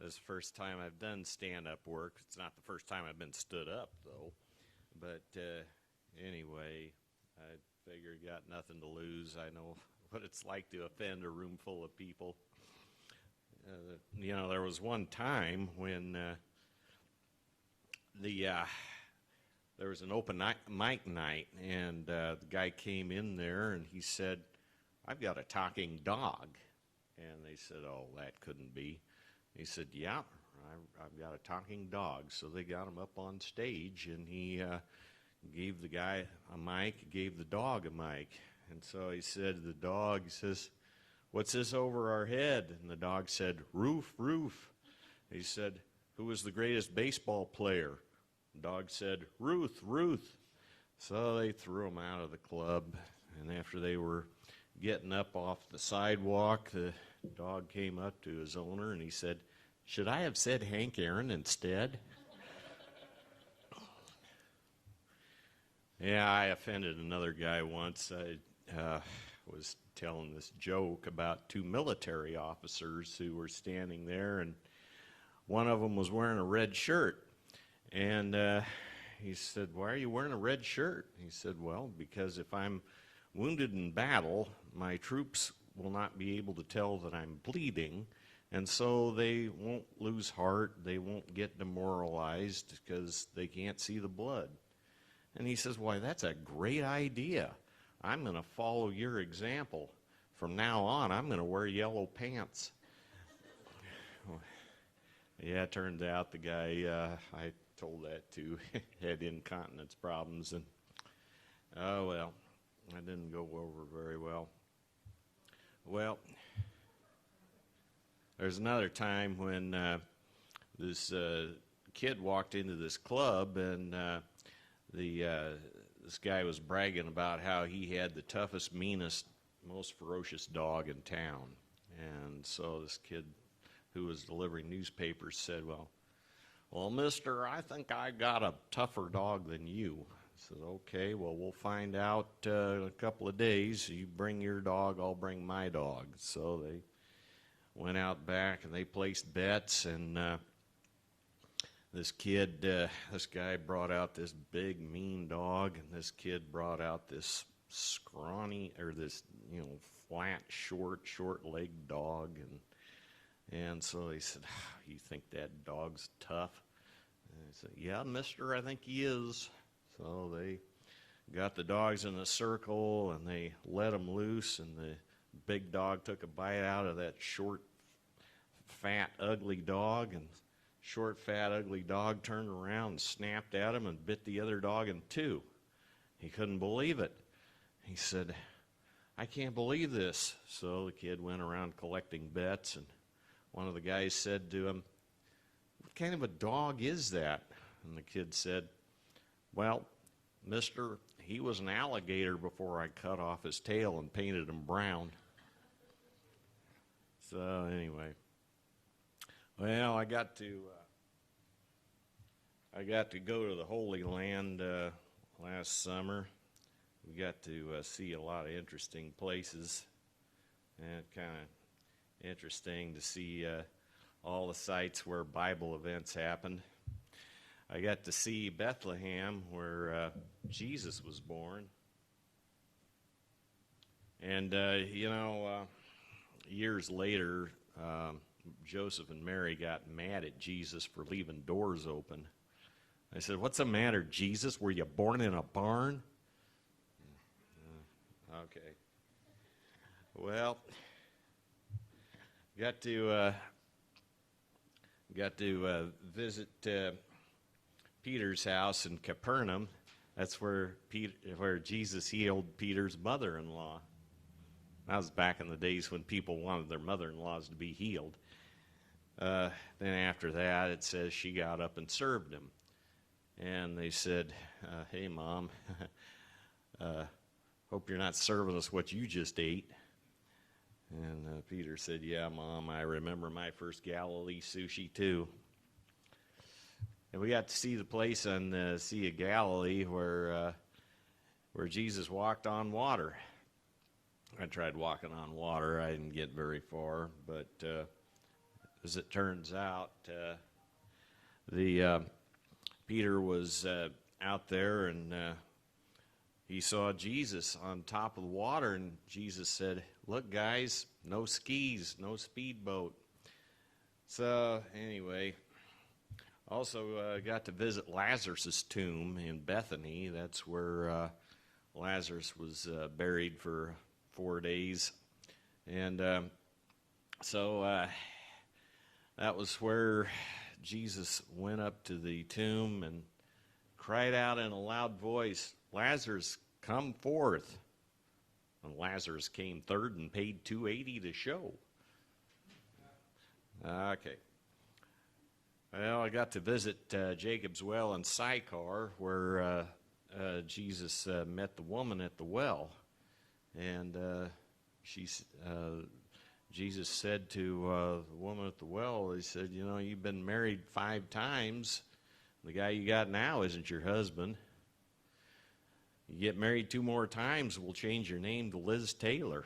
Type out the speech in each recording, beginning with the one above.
This is the first time I've done stand-up work. It's not the first time I've been stood up, though. But anyway, I figured got nothing to lose. I know what it's like to offend a room full of people. There was one time when there was an open mic night, and the guy came in there, and he said, "I've got a talking dog." And they said, "Oh, that couldn't be." He said, "Yeah, I've got a talking dog." So they got him up on stage, and he gave the guy a mic, gave the dog a mic. And so he said to the dog, he says, "What's this over our head?" And the dog said, "Roof, roof." He said, "Who was the greatest baseball player?" The dog said, "Ruth, Ruth." So they threw him out of the club, and after they were getting up off the sidewalk, the dog came up to his owner and he said, "Should I have said Hank Aaron instead?" Yeah, I offended another guy once. I was telling this joke about two military officers who were standing there, and one of them was wearing a red shirt. And he said, "Why are you wearing a red shirt?" He said, "Well, because if I'm wounded in battle, my troops will not be able to tell that I'm bleeding, and so they won't lose heart, they won't get demoralized because they can't see the blood." And he says, "Why, that's a great idea. I'm going to follow your example. From now on, I'm going to wear yellow pants." Yeah, it turned out the guy I told that to had incontinence problems, and oh well, that didn't go over very well. Well, there's another time when this kid walked into this club, and this guy was bragging about how he had the toughest, meanest, most ferocious dog in town. And so this kid who was delivering newspapers said, well, mister, I think I got a tougher dog than you." I said, "Okay, well, we'll find out in a couple of days. You bring your dog, I'll bring my dog." So they went out back and they placed bets, and this guy brought out this big, mean dog, and this kid brought out this scrawny, or this, flat, short-legged dog, and so they said, "You think that dog's tough?" And I said, "Yeah, mister, I think he is." So they got the dogs in a circle, and they let them loose, and the big dog took a bite out of that short, fat, ugly dog, and short, fat, ugly dog turned around and snapped at him and bit the other dog in two. He couldn't believe it. He said, "I can't believe this." So the kid went around collecting bets, and one of the guys said to him, "What kind of a dog is that?" And the kid said, "Well, mister, he was an alligator before I cut off his tail and painted him brown." So anyway, well, I got to go to the Holy Land last summer. We got to see a lot of interesting places, and kind of interesting to see all the sites where Bible events happened. I got to see Bethlehem, where Jesus was born. And, years later, Joseph and Mary got mad at Jesus for leaving doors open. I said, "What's the matter, Jesus? Were you born in a barn?" Okay. Well, got to visit Peter's house in Capernaum. That's where Jesus healed Peter's mother-in-law. That was back in the days when people wanted their mother-in-laws to be healed. Then after that, it says she got up and served him. And they said, "Hey, Mom, hope you're not serving us what you just ate." And Peter said, "Yeah, Mom, I remember my first Galilee sushi, too." And we got to see the place on the Sea of Galilee where Jesus walked on water. I tried walking on water. I didn't get very far, but as it turns out, the Peter was out there, and he saw Jesus on top of the water, and Jesus said, "Look, guys, no skis, no speedboat." So anyway, also got to visit Lazarus' tomb in Bethany. That's where Lazarus was buried for 4 days. And so that was where Jesus went up to the tomb and cried out in a loud voice, "Lazarus, come forth." And Lazarus came third and paid $2.80 to show. Okay. Well, I got to visit Jacob's Well in Sychar, where Jesus met the woman at the well. And Jesus said to the woman at the well, he said, "You know, you've been married 5 times. The guy you got now isn't your husband. You get married 2 more times, we'll change your name to Liz Taylor."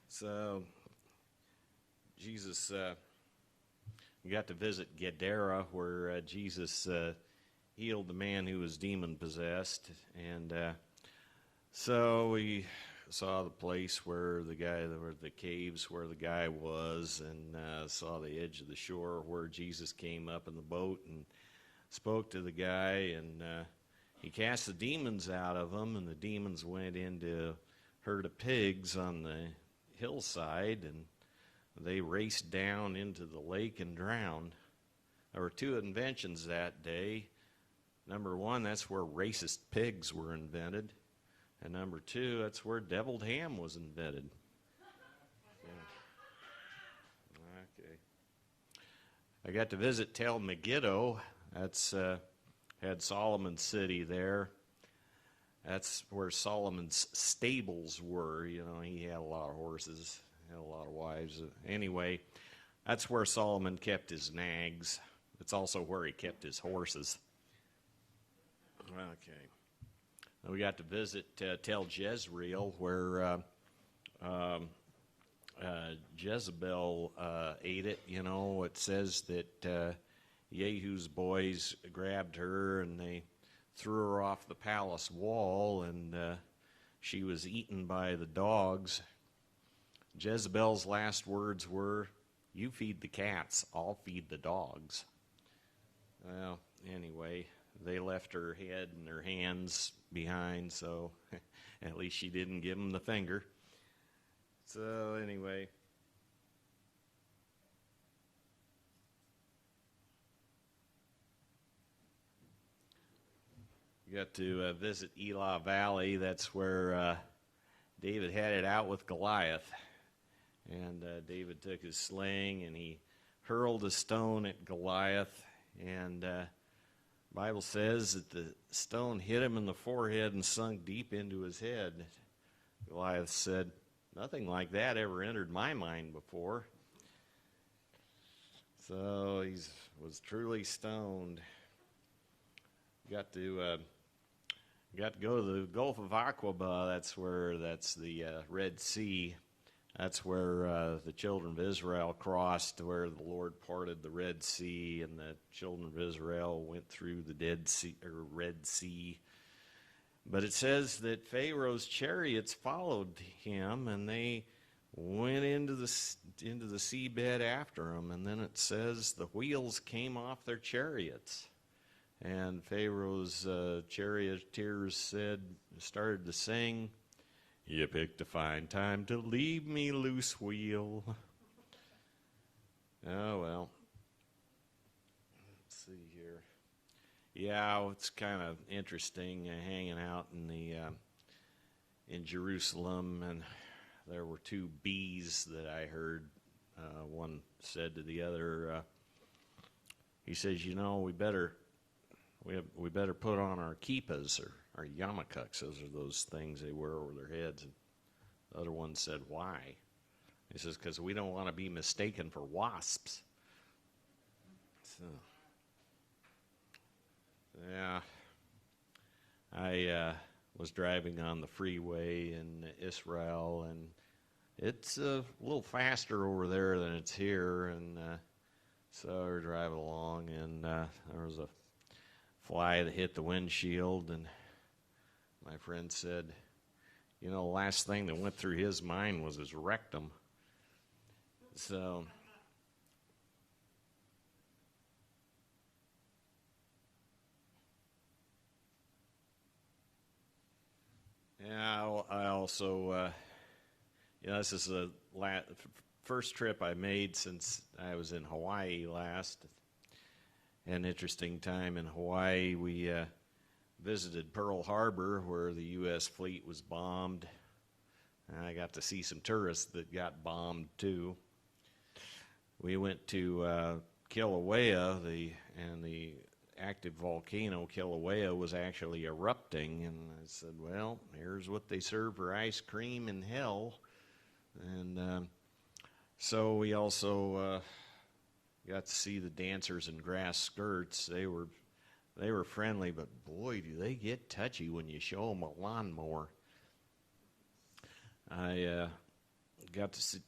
So Jesus got to visit Gadara, where Jesus healed the man who was demon-possessed. And so we saw the place where the caves where the guy was, and saw the edge of the shore where Jesus came up in the boat and spoke to the guy, and he cast the demons out of him, and the demons went into a herd of pigs on the hillside, and they raced down into the lake and drowned. There were 2 inventions that day. Number 1, that's where racist pigs were invented. And number 2, that's where deviled ham was invented. Okay. I got to visit Tel Megiddo. That's had Solomon's city there. That's where Solomon's stables were. You know, he had a lot of horses, had a lot of wives. Anyway, that's where Solomon kept his nags. It's also where he kept his horses. Okay. We got to visit Tel Jezreel, where Jezebel ate it. You know, it says that Yehu's boys grabbed her and they threw her off the palace wall, and she was eaten by the dogs. Jezebel's last words were, "You feed the cats, I'll feed the dogs." Well, anyway, they left her head and her hands behind, so at least she didn't give them the finger. So anyway, we got to visit Elah Valley. That's where David had it out with Goliath. And David took his sling and he hurled a stone at Goliath, and Bible says that the stone hit him in the forehead and sunk deep into his head. Goliath said, "Nothing like that ever entered my mind before." So he was truly stoned. Got to go to the Gulf of Aqaba. That's the Red Sea. That's where the children of Israel crossed, where the Lord parted the Red Sea, and the children of Israel went through the Red Sea. But it says that Pharaoh's chariots followed him, and they went into the seabed after him. And then it says the wheels came off their chariots, and Pharaoh's charioteers started to sing, "You picked a fine time to leave me, loose wheel." Oh, well. Let's see here. Yeah, it's kind of interesting hanging out in Jerusalem, and there were 2 bees that I heard. One said to the other, he says, "You know, we better put on our kippas, or our yarmulkes." Those are those things they wear over their heads. And the other one said, "Why?" He says, "Because we don't want to be mistaken for wasps." So, yeah, I was driving on the freeway in Israel and it's a little faster over there than it's here. And so we're driving along, and there was a fly that hit the windshield, and my friend said, you know, the last thing that went through his mind was his rectum. So yeah, I also, you know, this is the first trip I made since I was in Hawaii last. An interesting time in Hawaii. We visited Pearl Harbor, where the U.S. fleet was bombed. And I got to see some tourists that got bombed too. We went to Kilauea, and the active volcano Kilauea was actually erupting, and I said, well, here's what they serve for ice cream in hell. And so we also got to see the dancers in grass skirts. They were friendly, but boy, do they get touchy when you show them a lawnmower. I got to see,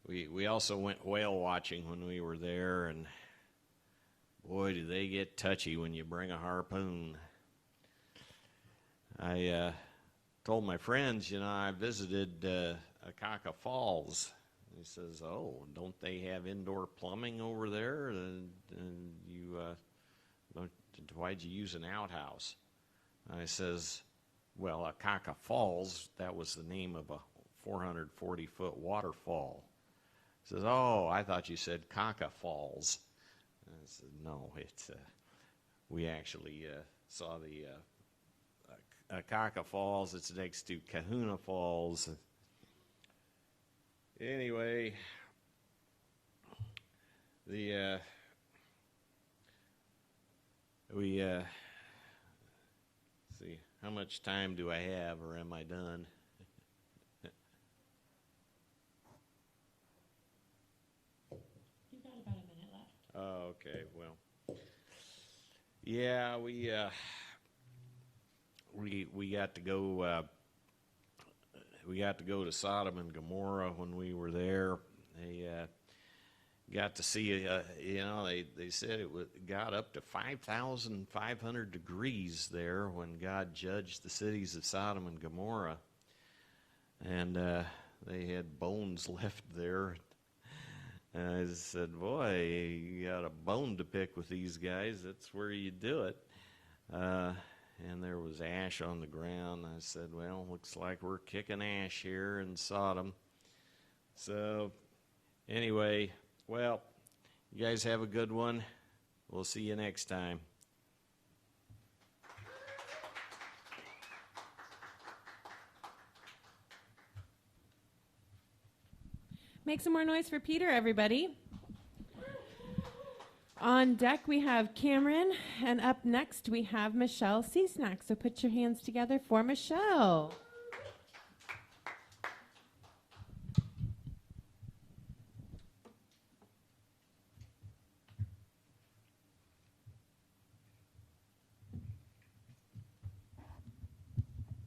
we also went whale watching when we were there, and boy, do they get touchy when you bring a harpoon. I told my friends, you know, I visited Akaka Falls. He says, oh, don't they have indoor plumbing over there? And you, why'd you use an outhouse? I says, well, Akaka Falls, that was the name of a 440-foot waterfall. He says, oh, I thought you said Kaka Falls. I said, no, it's we actually saw the Akaka Falls. It's next to Kahuna Falls. Anyway, the we see, how much time do I have, or am I done? You've got about a minute left. Oh, okay. Well, yeah, we got to go. We got to go to Sodom and Gomorrah when we were there. They got to see, you know, they said it got up to 5,500 degrees there when God judged the cities of Sodom and Gomorrah. And they had bones left there. And I said, boy, you got a bone to pick with these guys. That's where you do it. And there was ash on the ground. I said, well, looks like we're kicking ash here in Sodom. So anyway, well, you guys have a good one. We'll see you next time. Make some more noise for Peter, everybody. On deck, we have Cameron, and up next, we have Michelle Ceesnack. So put your hands together for Michelle.